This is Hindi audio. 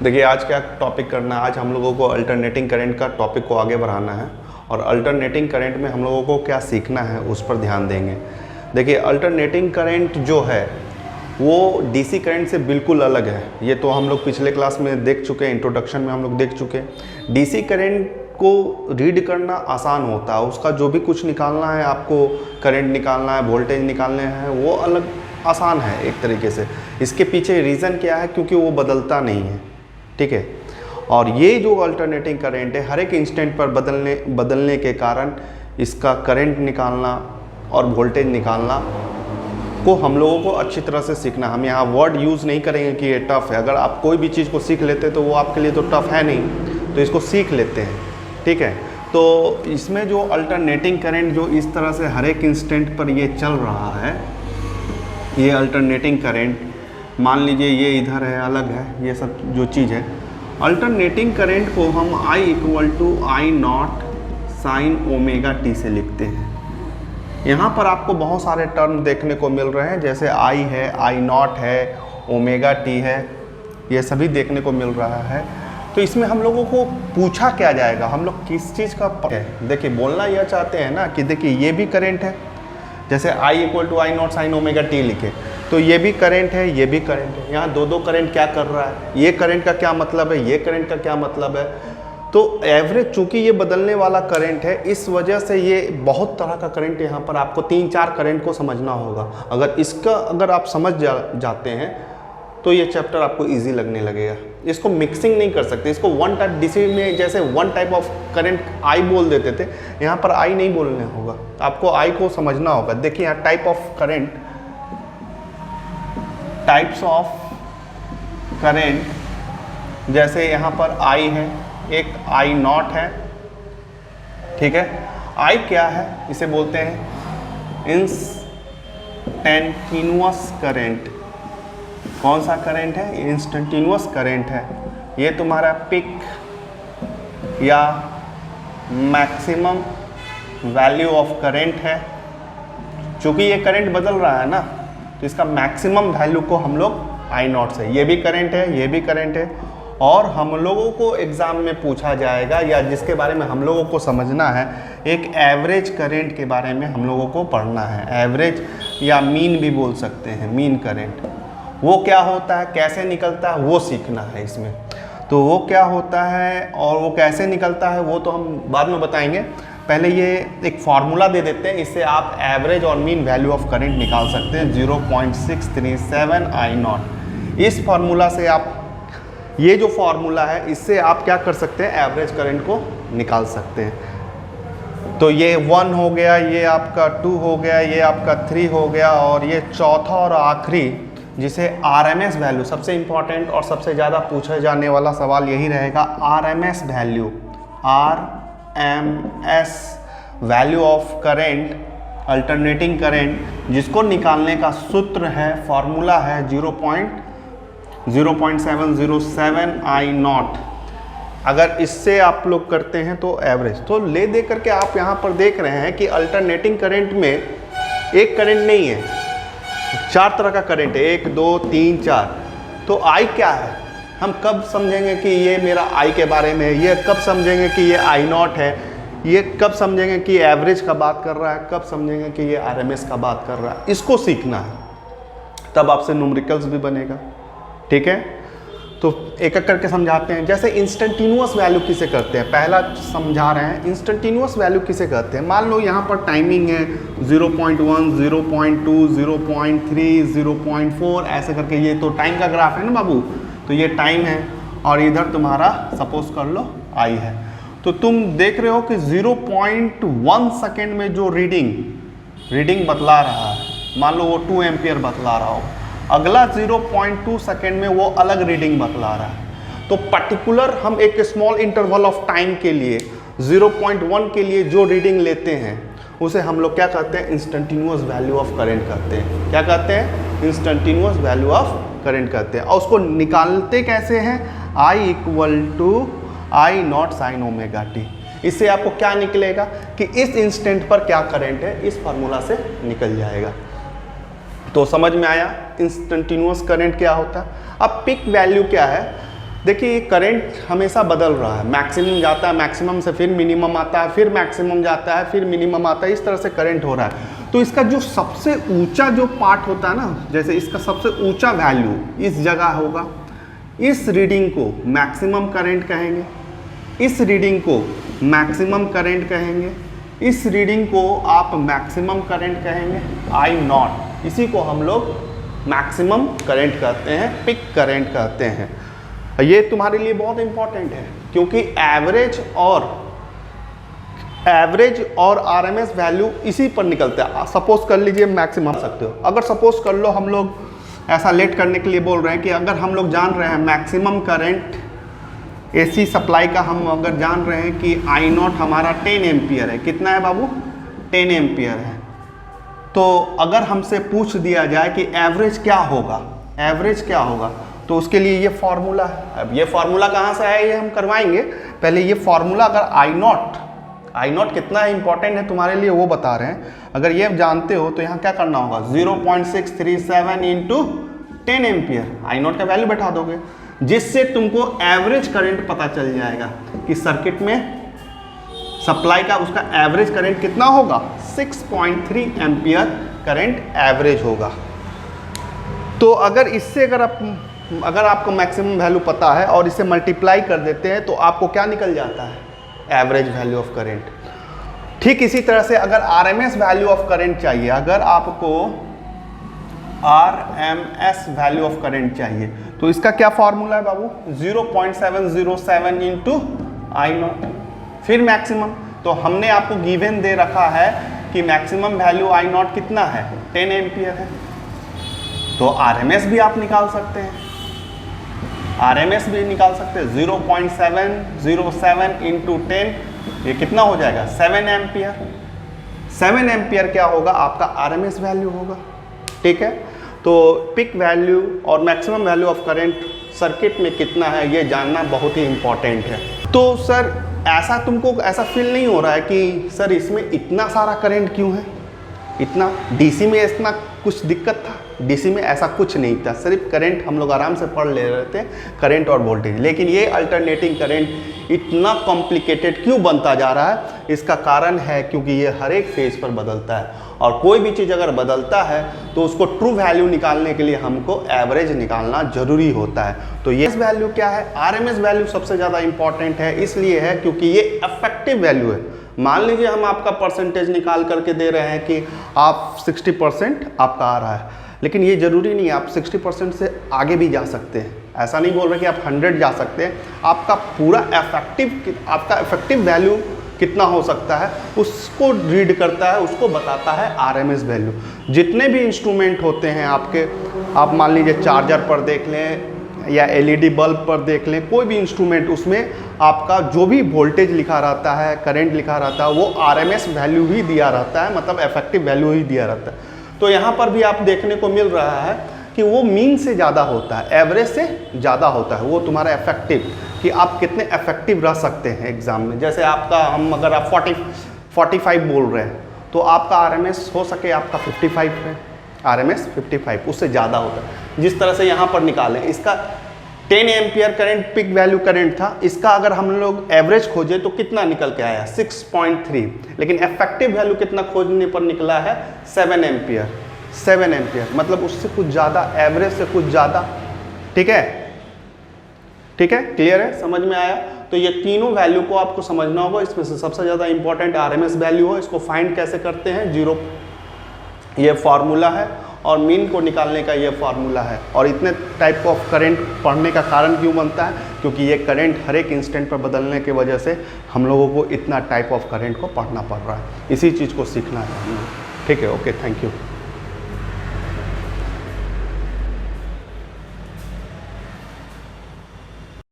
देखिए आज क्या टॉपिक करना है, आज हम लोगों को अल्टरनेटिंग करंट का टॉपिक को आगे बढ़ाना है और अल्टरनेटिंग करंट में हम लोगों को क्या सीखना है उस पर ध्यान देंगे। देखिए अल्टरनेटिंग करंट जो है वो डीसी करंट से बिल्कुल अलग है। ये तो हम लोग पिछले क्लास में देख चुके हैं, इंट्रोडक्शन में हम लोग देख चुके हैं। डीसी करंट को रीड करना आसान होता है, उसका जो भी कुछ निकालना है, आपको करंट निकालना है, वोल्टेज निकालने हैं, वो अलग आसान है एक तरीके से। इसके पीछे रीज़न क्या है, क्योंकि वो बदलता नहीं है, ठीक है। और ये जो अल्टरनेटिंग करंट है हर एक इंस्टेंट पर बदलने के कारण इसका करंट निकालना और वोल्टेज निकालना को हम लोगों को अच्छी तरह से सीखना। हम यहाँ वर्ड यूज़ नहीं करेंगे कि ये टफ़ है। अगर आप कोई भी चीज़ को सीख लेते तो वो आपके लिए तो टफ़ है नहीं, तो इसको सीख लेते हैं, ठीक है। तो इसमें जो अल्टरनेटिंग करंट जो इस तरह से हर एक इंस्टेंट पर ये चल रहा है, ये अल्टरनेटिंग करंट मान लीजिए ये इधर है, अलग है, ये सब जो चीज़ है। अल्टरनेटिंग करंट को हम I = I0 sine omega T से लिखते हैं। यहाँ पर आपको बहुत सारे टर्म देखने को मिल रहे हैं, जैसे I है, I0 है, ओमेगा टी है, ये सभी देखने को मिल रहा है। तो इसमें हम लोगों को पूछा क्या जाएगा, हम लोग किस चीज़ का देखिए बोलना यह चाहते हैं ना कि देखिए ये भी करंट है, जैसे I = I0 sine omega T लिखे तो ये भी करंट है, ये भी करंट है। यहाँ दो करंट क्या कर रहा है, ये करंट का क्या मतलब है, ये करंट का क्या मतलब है। तो एवरेज चूंकि ये बदलने वाला करंट है, इस वजह से ये बहुत तरह का करंट, यहाँ पर आपको 3-4 करंट को समझना होगा। अगर आप समझ जाते हैं तो ये चैप्टर आपको इजी लगने लगेगा। इसको मिक्सिंग नहीं कर सकते, इसको वन टाइप डीसी में जैसे one type of current I बोल देते थे, यहाँ पर आई नहीं बोलने होगा, आपको आई को समझना होगा। देखिए यहाँ type of current, types of current, जैसे यहाँ पर आई है, एक I0 है, ठीक है। आई क्या है, इसे बोलते हैं इंस्टेंटेनियस करंट। कौन सा करंट है, इंस्टेंटेनियस करंट है। ये तुम्हारा पिक या मैक्सिमम वैल्यू ऑफ करंट है। चूँकि ये करंट बदल रहा है ना, तो इसका मैक्सिमम वैल्यू को हम लोग I0 से, ये भी करंट है, ये भी करंट है। और हम लोगों को एग्ज़ाम में पूछा जाएगा या जिसके बारे में हम लोगों को समझना है, एक एवरेज करंट के बारे में हम लोगों को पढ़ना है। एवरेज या मीन भी बोल सकते हैं, मीन करंट। वो क्या होता है, कैसे निकलता है, वो सीखना है इसमें। तो वो क्या होता है और वो कैसे निकलता है वो तो हम बाद में बताएंगे। पहले ये एक फार्मूला दे देते हैं, इससे आप एवरेज और मीन वैल्यू ऑफ करंट निकाल सकते हैं, 0.637 I0। इस फार्मूला से आप, ये जो फार्मूला है, इससे आप क्या कर सकते हैं, एवरेज करंट को निकाल सकते हैं। तो ये 1 हो गया, ये आपका 2 हो गया, ये आपका 3 हो गया, और ये चौथा और आखिरी जिसे RMS वैल्यू, सबसे इंपॉर्टेंट और सबसे ज़्यादा पूछा जाने वाला सवाल यही रहेगा, RMS value, RMS value of current, alternating current, जिसको निकालने का सूत्र है, फार्मूला है 0.707 I0। अगर इससे आप लोग करते हैं तो एवरेज, तो ले दे करके आप यहाँ पर देख रहे हैं कि अल्टरनेटिंग करंट में एक करंट नहीं है, 4 तरह का करंट है, 1 2 3 4। तो आई क्या है, हम कब समझेंगे कि ये मेरा आई के बारे में है, ये कब समझेंगे कि ये I0 है, ये कब समझेंगे कि एवरेज का बात कर रहा है, कब समझेंगे कि ये RMS का बात कर रहा है, इसको सीखना है। तब आपसे न्यूमेरिकल्स भी बनेगा, ठीक है। तो एक एक करके समझाते हैं। जैसे इंस्टेंटेनियस वैल्यू किसे करते हैं, पहला समझा रहे हैं, इंस्टेंटेनियस वैल्यू किसे कहते हैं। मान लो यहाँ पर टाइमिंग है 0.1 0.2 0.3 0.4 ऐसे करके, ये तो टाइम का ग्राफ है ना बाबू, तो ये टाइम है, और इधर तुम्हारा सपोज कर लो आई है। तो तुम देख रहे हो कि 0.1 सेकेंड में जो रीडिंग बतला रहा है, मान लो वो 2 एम्पियर बतला रहा हो, अगला 0.2 सेकेंड में वो अलग रीडिंग बतला रहा है। तो पर्टिकुलर हम एक स्मॉल इंटरवल ऑफ टाइम के लिए 0.1 के लिए जो रीडिंग लेते हैं उसे हम लोग क्या कहते हैं, इंस्टेंटेनियस वैल्यू ऑफ करंट कहते हैं। क्या कहते हैं, इंस्टेंटेनियस वैल्यू ऑफ करंट कहते हैं। और उसको निकालते कैसे हैं, I = I0 sine omega T. इससे आपको क्या निकलेगा कि इस इंस्टेंट पर क्या करंट है, इस फार्मूला से निकल जाएगा। तो समझ में आया इंस्टेंटेनियस करंट क्या होता है। अब पिक वैल्यू क्या है, देखिए करंट हमेशा बदल रहा है, मैक्सिमम जाता है, मैक्सिमम से फिर मिनिमम आता है, फिर मैक्सिमम जाता है, फिर मिनिमम आता है, इस तरह से करंट हो रहा है। तो इसका जो सबसे ऊंचा जो पार्ट होता है ना, जैसे इसका सबसे ऊंचा वैल्यू इस जगह होगा, इस रीडिंग को मैक्सिमम करंट कहेंगे, इस रीडिंग को मैक्सिमम करंट कहेंगे, इस रीडिंग को आप मैक्सिमम करंट कहेंगे, आई नॉट, इसी को हम लोग मैक्सिमम करंट कहते हैं, पिक करंट कहते हैं। ये तुम्हारे लिए बहुत इंपॉर्टेंट है, क्योंकि एवरेज और आरएमएस वैल्यू इसी पर निकलता है। सपोज कर लीजिए मैक्सिमम सकते हो, अगर सपोज कर लो हम लोग ऐसा लेट करने के लिए बोल रहे हैं कि अगर हम लोग जान रहे हैं मैक्सिमम करंट एसी सप्लाई का, हम अगर जान रहे हैं कि आई नॉट हमारा 10 एम्पियर है, कितना है बाबू, 10 एम्पियर है, तो अगर हमसे पूछ दिया जाए कि एवरेज क्या होगा, एवरेज क्या होगा, तो उसके लिए ये फार्मूला है। अब ये फार्मूला कहाँ से आया ये हम करवाएंगे, पहले ये फार्मूला अगर आई नॉट कितना इंपॉर्टेंट है तुम्हारे लिए वो बता रहे हैं। अगर ये जानते हो तो यहाँ क्या करना होगा, 0.637 इंटू 10 एम्पियर आई नॉट का वैल्यू बैठा दोगे, जिससे तुमको एवरेज करंट पता चल जाएगा कि सर्किट में सप्लाई का उसका एवरेज करंट कितना होगा, 6.3 एम्पियर करंट एवरेज होगा। तो अगर इससे अगर आपको मैक्सिमम वैल्यू पता है और इसे मल्टीप्लाई कर देते हैं तो आपको क्या निकल जाता है, एवरेज वैल्यू ऑफ करंट। ठीक इसी तरह से अगर आरएमएस वैल्यू ऑफ करंट चाहिए, अगर आपको आरएमएस वैल्यू ऑफ करंट चाहिए तो इसका क्या फॉर्मूला है बाबू, 0.707 इंटू आई नॉट, फिर मैक्सिमम। तो हमने आपको गिवन दे रखा है कि मैक्सिमम वैल्यू आई नॉट कितना है, 10 एम्पियर है, तो आरएमएस भी आप निकाल सकते हैं, आरएमएस भी निकाल सकते हैं, 0.707 इंटू 10, ये कितना हो जाएगा, 7 एम्पियर। 7 एम्पियर क्या होगा, आपका आरएमएस वैल्यू होगा। ठीक है, तो पिक वैल्यू और maximum value of current circuit में कितना है ये जानना बहुत ही इंपॉर्टेंट है। तो सर ऐसा तुमको ऐसा फील नहीं हो रहा है कि सर इसमें इतना सारा करंट क्यों है, इतना डीसी में इतना कुछ दिक्कत था, डीसी में ऐसा कुछ नहीं था, सिर्फ करंट हम लोग आराम से पढ़ ले रहे थे, करंट और वोल्टेज। लेकिन ये अल्टरनेटिंग करंट इतना कॉम्प्लिकेटेड क्यों बनता जा रहा है, इसका कारण है क्योंकि ये हर एक फेज पर बदलता है, और कोई भी चीज़ अगर बदलता है तो उसको ट्रू वैल्यू निकालने के लिए हमको एवरेज निकालना जरूरी होता है। तो ये वैल्यू क्या है, आरएमएस वैल्यू सबसे ज़्यादा इंपॉर्टेंट है, इसलिए है क्योंकि ये इफेक्टिव वैल्यू है। मान लीजिए हम आपका परसेंटेज निकाल करके दे रहे हैं कि आप 60% आपका आ रहा है, लेकिन ये ज़रूरी नहीं है, आप 60% से आगे भी जा सकते हैं। ऐसा नहीं बोल रहे कि आप 100 जा सकते हैं, आपका पूरा इफेक्टिव वैल्यू कितना हो सकता है उसको रीड करता है, उसको बताता है आरएमएस वैल्यू। जितने भी इंस्ट्रूमेंट होते हैं आपके, आप मान लीजिए चार्जर पर देख लें या एलईडी बल्ब पर देख लें, कोई भी इंस्ट्रूमेंट, उसमें आपका जो भी वोल्टेज लिखा रहता है, करंट लिखा रहता है, वो आरएमएस वैल्यू ही दिया रहता है, मतलब इफेक्टिव वैल्यू ही दिया रहता है। तो यहाँ पर भी आप देखने को मिल रहा है कि वो मीन से ज़्यादा होता है, एवरेज से ज़्यादा होता है, वो तुम्हारा इफेक्टिव, कि आप कितने इफेक्टिव रह सकते हैं एग्जाम में। जैसे आपका अगर आप 45 बोल रहे हैं तो आपका आरएमएस हो सके आपका 55 है, आरएमएस 55, उससे ज़्यादा होता है। जिस तरह से यहाँ पर निकालें, इसका 10 ampere current peak value current था, इसका अगर हम लोग एवरेज खोजे तो कितना निकल के आया, 6.3, लेकिन इफेक्टिव वैल्यू कितना खोजने पर निकला है, 7 एम्पियर। 7 एम्पियर मतलब उससे कुछ ज़्यादा, एवरेज से कुछ ज़्यादा। ठीक है, ठीक है, क्लियर है, समझ में आया। तो ये तीनों वैल्यू को आपको समझना होगा, इसमें से सबसे ज़्यादा इंपॉर्टेंट आरएमएस वैल्यू हो। इसको फाइंड कैसे करते हैं, 0 ये फार्मूला है, और मीन को निकालने का ये फार्मूला है। और इतने टाइप ऑफ करंट पढ़ने का कारण क्यों बनता है, क्योंकि ये करंट हर एक इंस्टेंट पर बदलने की वजह से हम लोगों को इतना टाइप ऑफ करंट को पढ़ना पड़ रहा है, इसी चीज़ को सीखना है। ठीक है, ओके, थैंक यू।